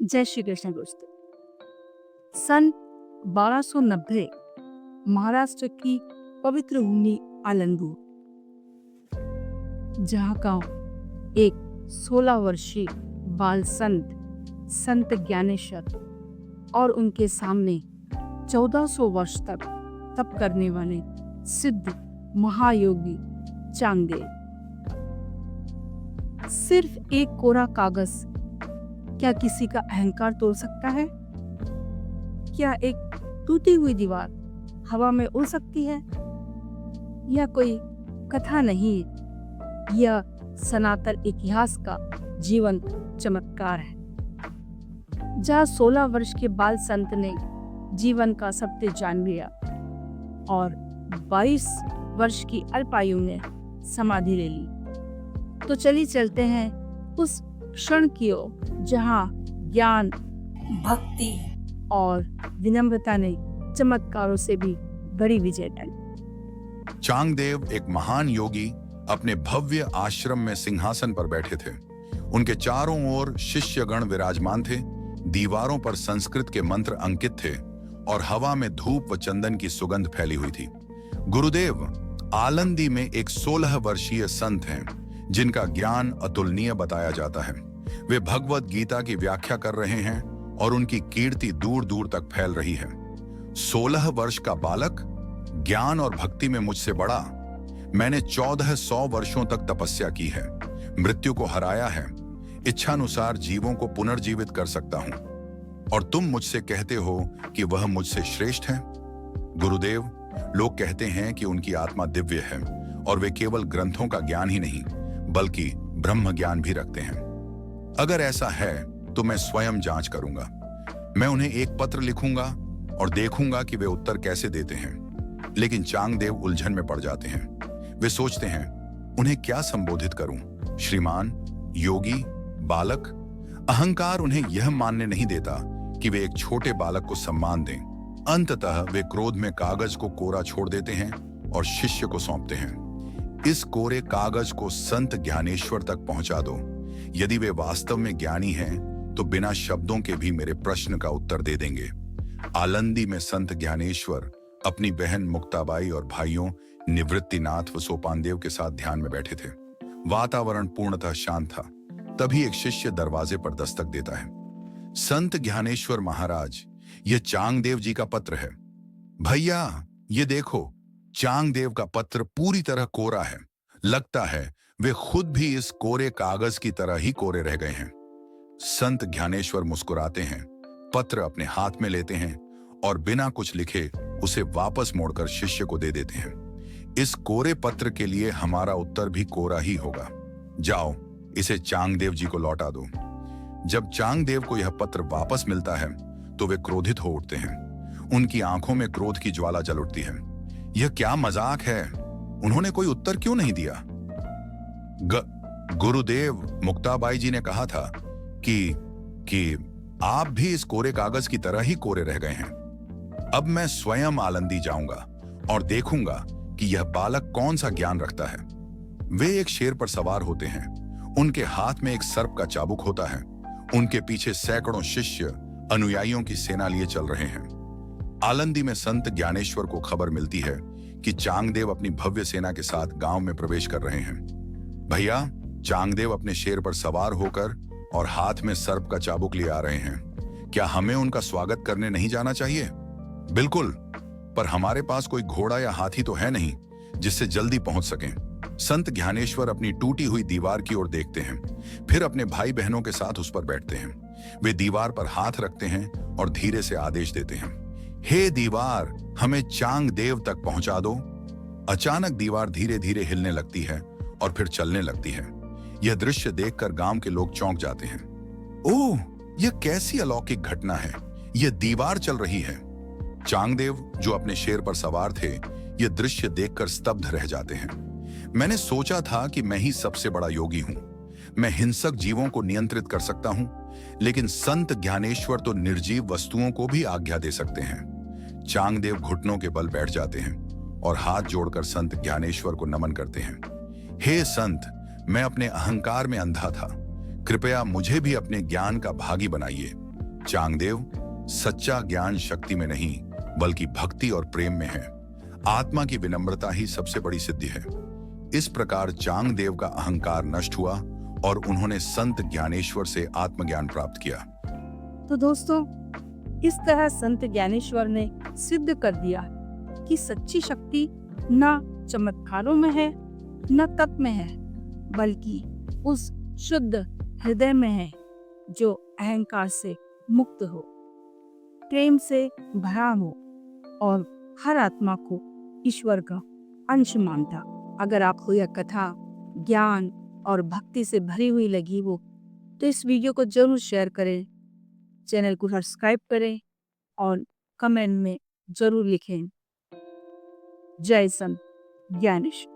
जय श्री कृष्ण दोस्तों। सन 1290 महाराष्ट्र की पवित्र भूमि आलंदूर, जहाँ का एक 16 वर्षीय बाल संत ज्ञानेश्वर और उनके सामने 1400 वर्ष तक तप करने वाले सिद्ध महायोगी चांगदेव। सिर्फ एक कोरा कागज क्या किसी का अहंकार तोड़ सकता है? क्या एक टूटी हुई दीवार हवा में उड़ सकती है? यह कोई कथा नहीं, यह सनातन इतिहास का जीवंत चमत्कार है। जहाँ 16 वर्ष के बाल संत ने जीवन का सत्य जान लिया और 22 वर्ष की अल्पायु ने समाधि ले ली, तो चलिए चलते हैं उस क्षण की ओर जहाँ ज्ञान, भक्ति और विनम्रता ने चमत्कारों से भी बड़ी विजय पाई। चांगदेव एक महान योगी अपने भव्य आश्रम में सिंहासन पर बैठे थे। उनके चारों ओर शिष्यगण विराजमान थे। दीवारों पर संस्कृत के मंत्र अंकित थे और हवा में धूप व चंदन की सुगंध फैली हुई थी। गुरुदेव आलंदी में एक 16 वर्षीय संत हैं जिनका ज्ञान अतुलनीय बताया जाता है। वे भगवत गीता की व्याख्या कर रहे हैं और उनकी कीर्ति दूर दूर तक फैल रही है। 16 वर्ष का बालक ज्ञान और भक्ति में मुझसे बड़ा। मैंने 1400 वर्षों तक तपस्या की है, मृत्यु को हराया है, इच्छानुसार जीवों को पुनर्जीवित कर सकता हूं, और तुम मुझसे कहते हो कि वह मुझसे श्रेष्ठ है। गुरुदेव, लोग कहते हैं कि उनकी आत्मा दिव्य है और वे केवल ग्रंथों का ज्ञान ही नहीं बल्कि ब्रह्म ज्ञान भी रखते हैं। अगर ऐसा है तो मैं स्वयं जांच करूंगा। मैं उन्हें एक पत्र लिखूंगा और देखूंगा कि वे उत्तर कैसे देते हैं। लेकिन चांगदेव उलझन में पड़ जाते हैं। वे सोचते हैं, उन्हें क्या संबोधित करूं? श्रीमान, योगी, बालक? अहंकार उन्हें यह मानने नहीं देता कि वे एक छोटे बालक को सम्मान दें। अंततः वे क्रोध में कागज को कोरा छोड़ देते हैं और शिष्य को सौंपते हैं। इस कोरे कागज को संत ज्ञानेश्वर तक पहुंचा दो। यदि वे वास्तव में ज्ञानी हैं, तो बिना शब्दों के भी मेरे प्रश्न का उत्तर दे देंगे। आलंदी में संत ज्ञानेश्वर अपनी बहन मुक्ताबाई और भाइयों निवृत्तिनाथ व सोपानदेव के साथ ध्यान में बैठे थे। वातावरण पूर्णतः शांत था। तभी एक शिष्य दरवाजे पर दस्तक देता है। संत ज्ञानेश्वर महाराज, यह चांगदेव जी का पत्र है। भैया, ये देखो, चांगदेव का पत्र पूरी तरह कोरा है। लगता है वे खुद भी इस कोरे कागज की तरह ही कोरे रह गए हैं। संत ज्ञानेश्वर मुस्कुराते हैं, पत्र अपने हाथ में लेते हैं और बिना कुछ लिखे उसे वापस मोड़कर शिष्य को दे देते हैं। इस कोरे पत्र के लिए हमारा उत्तर भी कोरा ही होगा। जाओ, इसे चांगदेव जी को लौटा दो। जब चांगदेव को यह पत्र वापस मिलता है तो वे क्रोधित हो उठते हैं। उनकी आंखों में क्रोध की ज्वाला जल उठती है। यह क्या मजाक है? उन्होंने कोई उत्तर क्यों नहीं दिया? गुरुदेव, मुक्ताबाई जी ने कहा था कि आप भी इस कोरे कागज की तरह ही कोरे रह गए हैं। अब मैं स्वयं आलंदी जाऊंगा और देखूंगा कि यह बालक कौन सा ज्ञान रखता है। वे एक शेर पर सवार होते हैं। उनके हाथ में एक सर्प का चाबुक होता है। उनके पीछे सैकड़ों शिष्य अनुयायियों की सेना लिए चल रहे हैं। आलंदी में संत ज्ञानेश्वर को खबर मिलती है कि चांगदेव अपनी भव्य सेना के साथ गांव में प्रवेश कर रहे हैं। भैया, चांगदेव अपने शेर पर सवार होकर और हाथ में सर्प का चाबुक लिए आ रहे हैं। क्या हमें उनका स्वागत करने नहीं जाना चाहिए? बिल्कुल, पर हमारे पास कोई घोड़ा या हाथी तो है नहीं जिससे जल्दी पहुंच सकें। संत ज्ञानेश्वर अपनी टूटी हुई दीवार की ओर देखते हैं, फिर अपने भाई बहनों के साथ उस पर बैठते हैं। वे दीवार पर हाथ रखते हैं और धीरे से आदेश देते हैं, हे दीवार, हमें चांगदेव तक पहुंचा दो। अचानक दीवार धीरे धीरे हिलने लगती है और फिर चलने लगती है। यह दृश्य देखकर गांव के लोग चौंक जाते हैं। ओह, यह कैसी अलौकिक घटना है! यह दीवार चल रही है। चांगदेव, जो अपने शेर पर सवार थे, यह दृश्य देखकर स्तब्ध रह जाते हैं। मैंने सोचा था कि मैं ही सबसे बड़ा योगी हूं। मैं हिंसक जीवों को नियंत्रित कर सकता हूं, लेकिन संत ज्ञानेश्वर तो निर्जीव वस्तुओं को भी आज्ञा दे सकते हैं। चांगदेव घुटनों के बल बैठ जाते हैं और हाथ जोड़कर संत ज्ञानेश्वर को नमन करते हैं। हे संत, मैं अपने अहंकार में अंधा था। कृपया मुझे भी अपने ज्ञान का भागी बनाइए। चांगदेव सच्चा ज्ञान शक्ति में नहीं बल्कि भक्ति और प्रेम में है। आत्मा की विनम्रता ही सबसे बड़ी सिद्धि है। इस प्रकार चांगदेव का अहंकार नष्ट हुआ और उन्होंने संत ज्ञानेश्वर से आत्मज्ञान प्राप्त किया। तो दोस्तों, इस तरह संत ज्ञानेश्वर ने सिद्ध कर दिया कि सच्ची शक्ति न चमत्कारों में है न तप में है, बल्कि उस शुद्ध हृदय में है जो अहंकार से मुक्त हो, प्रेम से भरा हो और हर आत्मा को ईश्वर का अंश मानता। अगर आपको यह कथा ज्ञान और भक्ति से भरी हुई लगी हो तो इस वीडियो को जरूर शेयर करें, चैनल को सब्सक्राइब करें और कमेंट में जरूर लिखें। जय संत ज्ञानेश्वर।